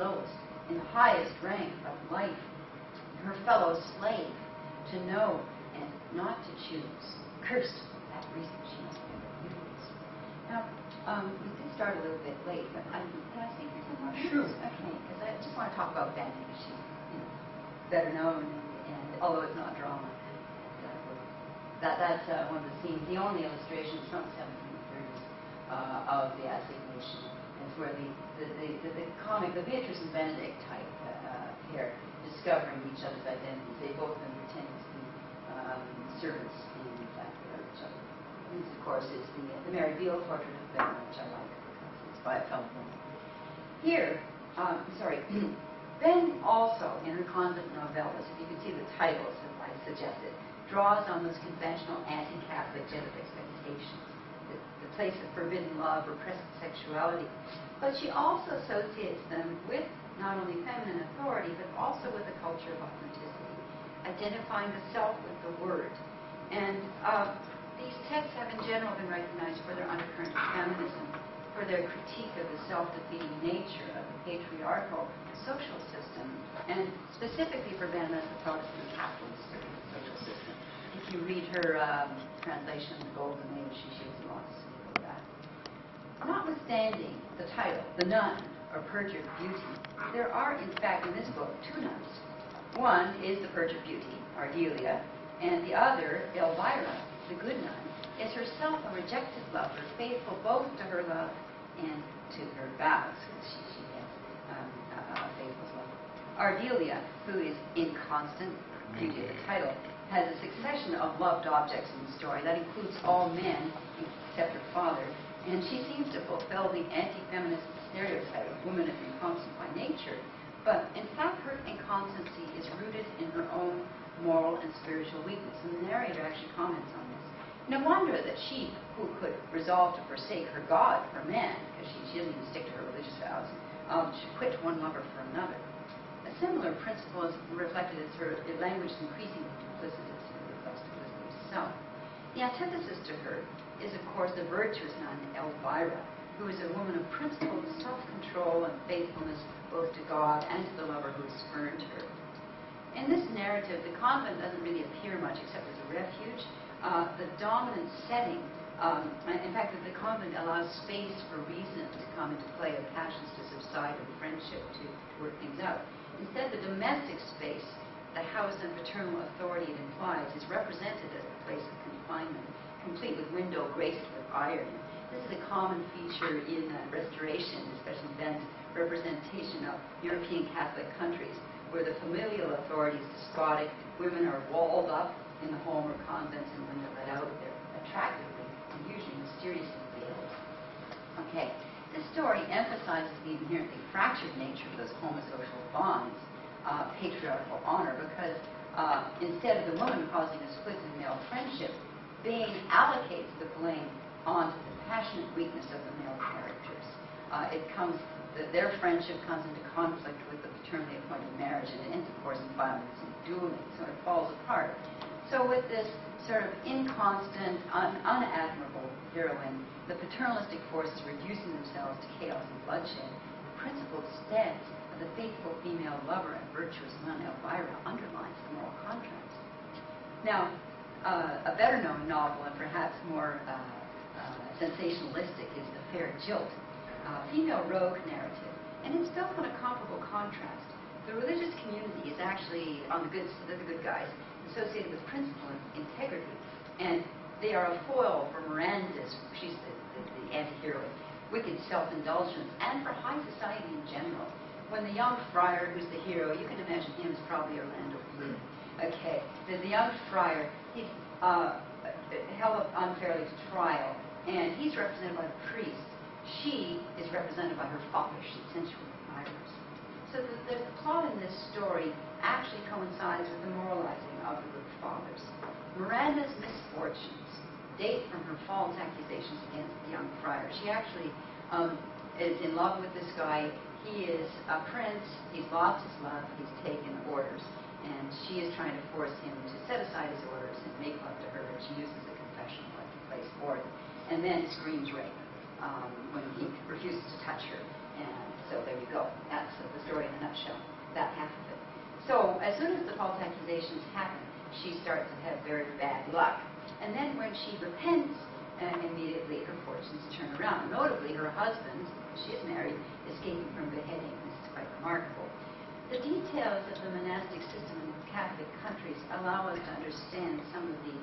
lowest, in the highest rank of life, her fellow slave, to know and not to choose. Cursed for that reason, she must be refused. Now, we did start a little bit late, but can I speak for some more? Sure. Okay, because I just want to talk about Benny, because she's better known, and although it's not drama, that's one of the scenes, the only illustrations from the 1730s of the assignation. It's where the comic, the Beatrice and Benedict type pair, discovering each other's identities. They both been pretending to be servants, and in fact they are each other. This, of course, is the Mary Beale portrait of Ben, which I like because it's by a fellow woman. Here, Ben also, in her convent novellas, if you can see the titles that I suggested, draws on those conventional anti-Catholic gender expectations, the place of forbidden love, repressed sexuality. But she also associates them with not only feminine authority, but also with a culture of authenticity, identifying the self with the word. And these texts have in general been recognized for their undercurrent of feminism, for their critique of the self-defeating nature of the patriarchal social system, and specifically for Ben as the Protestant capitalist social system. If you read her translation of the Golden Age, she has a lot to say about that. Notwithstanding the title, The Nun, or Perjured Beauty, there are, in fact, in this book, two nuns. One is the perjured beauty, Ardelia, and the other, Elvira, the good nun, is herself a rejected lover, faithful both to her love and to her vows, because she has a faithful lover. Ardelia, who is inconstant, beauty of the title, has a succession of loved objects in the story. That includes all men, except her father, and she seems to fulfill the anti-feminist stereotype of woman as inconstant by nature, but in fact her inconstancy is rooted in her own moral and spiritual weakness, and the narrator actually comments on this. No wonder that she, who could resolve to forsake her God for men, because she doesn't even stick to her religious vows, should quit one lover for another. A similar principle is reflected as her language is increasingly duplicitous of self. The antithesis to her is, of course, the virtuous nun, Elvira, who is a woman of principle, self-control, and faithfulness both to God and to the lover who has spurned her. In this narrative, the convent doesn't really appear much except as a refuge. The dominant setting, in fact, the convent allows space for reason to come into play, of passions to subside, and friendship to work things out. Instead, the domestic space, the house and paternal authority it implies, is represented as the place of confinement, complete with window graced with iron. This is a common feature in Restoration, especially Ben's representation of European Catholic countries, where the familial authority is despotic, women are walled up in the home or convents, and when they're let out, they're attractively and usually mysteriously veiled. Okay, this story emphasizes the inherently fractured nature of those homosocial bonds, patriarchal honor, because instead of the woman causing a split in male friendship, Bain allocates the blame onto the passionate weakness of the male characters. Their friendship comes into conflict with the paternally appointed marriage, and it ends, of course, in violence and dueling, so it falls apart. So with this sort of inconstant, unadmirable heroine, the paternalistic forces reducing themselves to chaos and bloodshed, the principled stance of the faithful female lover and virtuous nun Elvira underlines the moral contrast. Now, a better-known novel and perhaps more sensationalistic is The Fair Jilt, female rogue narrative, and it's built on a comparable contrast. The religious community is actually on the good guys, associated with principle and integrity, and they are a foil for Miranda's, she's the anti-heroine, wicked self-indulgence, and for high society in general. When the young friar, who's the hero, you can imagine him as probably Orlando Bloom. Okay, the young friar, he's held up unfairly to trial, and he's represented by the priest. She is represented by her foppish and sensual admirers. So the plot in this story actually coincides with the moralizing of the good fathers. Miranda's misfortunes date from her false accusations against the young friar. She actually is in love with this guy. He is a prince. He's lost his love. He's taken orders. And she is trying to force him to set aside his orders and make love to her. And she uses a confession like he plays forth. And then screams rape when he refuses to touch her. And so there you go. That's the story nutshell, that half of it. So as soon as the false accusations happen, she starts to have very bad luck. And then when she repents, immediately her fortunes turn around. Notably, her husband, she is married, escaping from beheading. This is quite remarkable. The details of the monastic system in Catholic countries allow us to understand some of the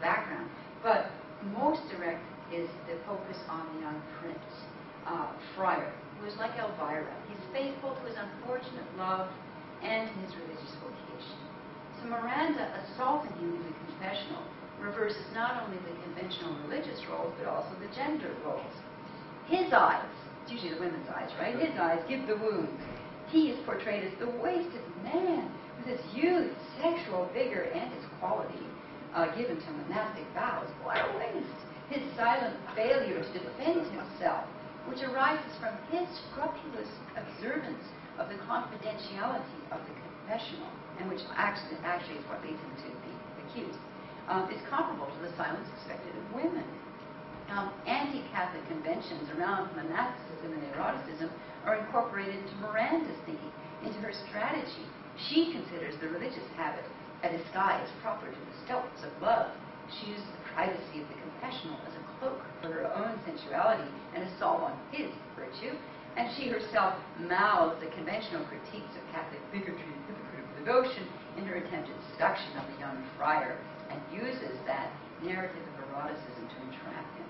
background. But most direct is the focus on the young prince, friar, who is like Elvira. He's faithful to his unfortunate love and his religious vocation. So Miranda assaulting him in the confessional reverses not only the conventional religious roles, but also the gender roles. His eyes, it's usually the women's eyes, right? His eyes give the wound. He is portrayed as the wasted man with his youth, sexual vigor, and his quality given to monastic vows. What a waste! His silent failure to defend himself, which arises from his scrupulous observance of the confidentiality of the confessional, and which actually is what leads him to be accused, is comparable to the silence expected of women. Anti-Catholic conventions around monasticism and eroticism are incorporated into Miranda's thinking, into her strategy. She considers the religious habit a disguise proper to the stealths of love. She uses the privacy of the confessional as a cloak for her own sensuality and assault on his virtue, and she herself mouths the conventional critiques of Catholic bigotry and hypocritical devotion in her attempted seduction of the young friar, and uses that narrative of eroticism to entrap him.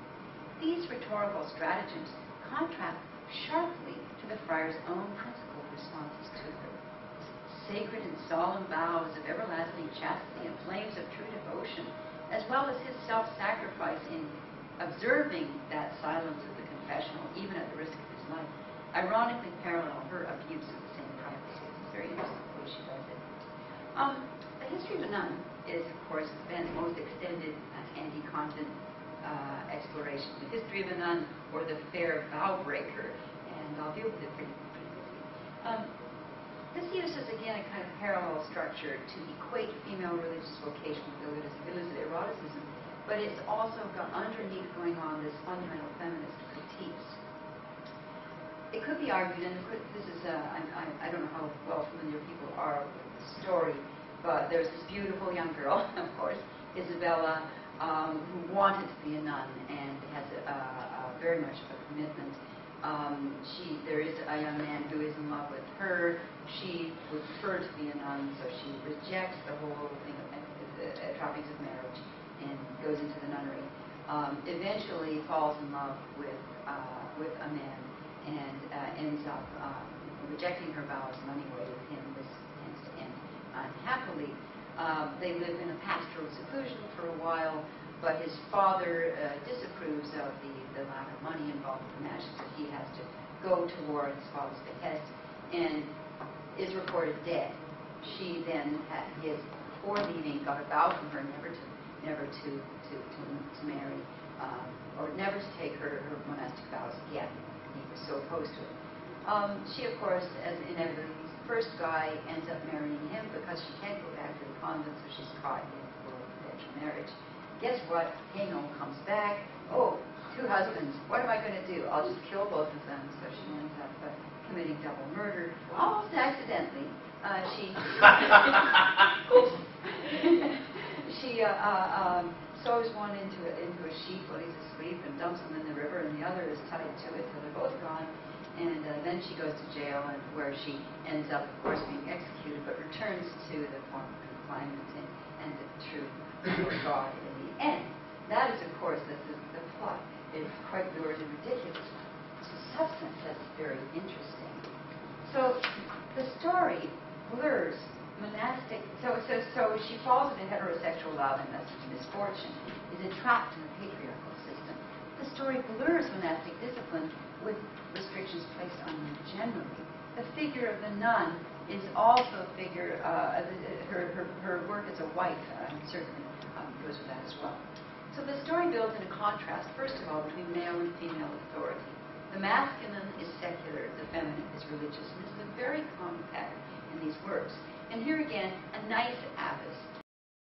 These rhetorical stratagems contrast sharply to the friar's own principled responses to her. Sacred and solemn vows of everlasting chastity and flames of true devotion, as well as his self-sacrifice in observing that silence of the confessional, even at the risk of his life, ironically parallel her abuse of the same privacy. It's very interesting the way she does it. The history of the nun is, of course, Ben's most extended anti-convent exploration. The history of the nun, or the fair vow breaker, and I'll deal with it pretty quickly. This uses, again, a kind of parallel structure to equate female religious vocation with illicit eroticism, but it's also got underneath going on this fundamental feminist critiques. It could be argued, and this is, I don't know how well familiar people are with the story, but there's this beautiful young girl, of course, Isabella, who wanted to be a nun and has very much of a commitment. There is a young man who is in love with her. She would prefer to be a nun, so she rejects the whole thing of the trappings of marriage and goes into the nunnery. Eventually falls in love with a man and ends up rejecting her vows, running away with him. This tends to end unhappily. They live in a pastoral seclusion for a while, but his father disapproves of the lack of money involved with the match, so he has to go toward his father's behest and is reported dead. She then before leaving, got a vow from her never to marry, or never to take her monastic vows again. He was so opposed to it. She, of course, as inevitably, the first guy ends up marrying him because she can't go back to the convent, so she's caught in the world of conventional marriage. Guess what? Haino comes back. Oh, 2 husbands. What am I going to do? I'll just kill both of them. So she ends up committing double murder, almost accidentally. She sews one into a sheet while he's asleep and dumps him in the river, and the other is tied to it, so they're both gone. And then she goes to jail, and where she ends up, of course, being executed, but returns to the form of confinement and the true God in the end. That is, of course, the plot is quite lurid and ridiculous. The substance that's very interesting. So the story blurs monastic. So she falls into heterosexual love, and that's misfortune, is entrapped in the patriarchal system. The story blurs monastic discipline with restrictions placed on them generally. The figure of the nun is also a figure, her work as a wife certainly goes with that as well. So the story builds in a contrast, first of all, between male and female authority. The masculine is secular, the feminine is religious. And this is a very common pattern in these works. And here again, a nice abbess